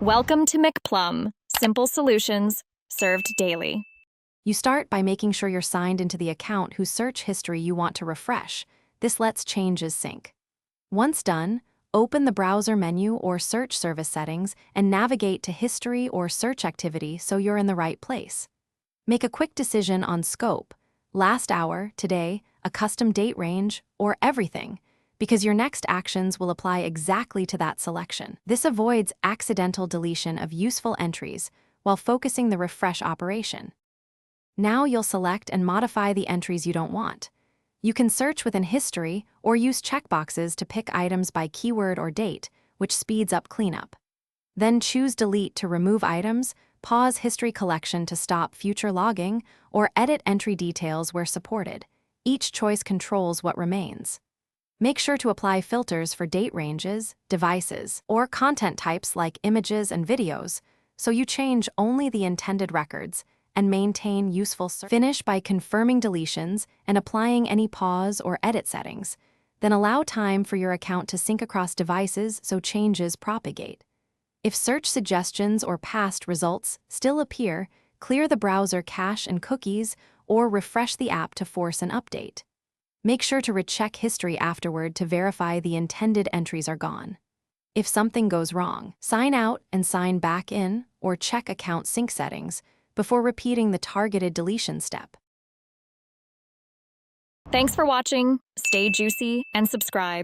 Welcome to McPlum, simple solutions served daily. You start by making sure you're signed into the account whose search history you want to refresh. This lets changes sync. Once done, open the browser menu or search service settings and navigate to history or search activity so you're in the right place. Make a quick decision on scope, last hour, today, a custom date range, or everything, because your next actions will apply exactly to that selection. This avoids accidental deletion of useful entries while focusing the refresh operation. Now you'll select and modify the entries you don't want. You can search within history or use checkboxes to pick items by keyword or date, which speeds up cleanup. Then choose Delete to remove items, pause history collection to stop future logging, or edit entry details where supported. Each choice controls what remains. Make sure to apply filters for date ranges, devices, or content types like images and videos, so you change only the intended records and maintain useful search. Finish by confirming deletions and applying any pause or edit settings. Then allow time for your account to sync across devices so changes propagate. If search suggestions or past results still appear, clear the browser cache and cookies or refresh the app to force an update. Make sure to recheck history afterward to verify the intended entries are gone. If something goes wrong, sign out and sign back in or check account sync settings before repeating the targeted deletion step. Thanks for watching. Stay juicy and subscribe.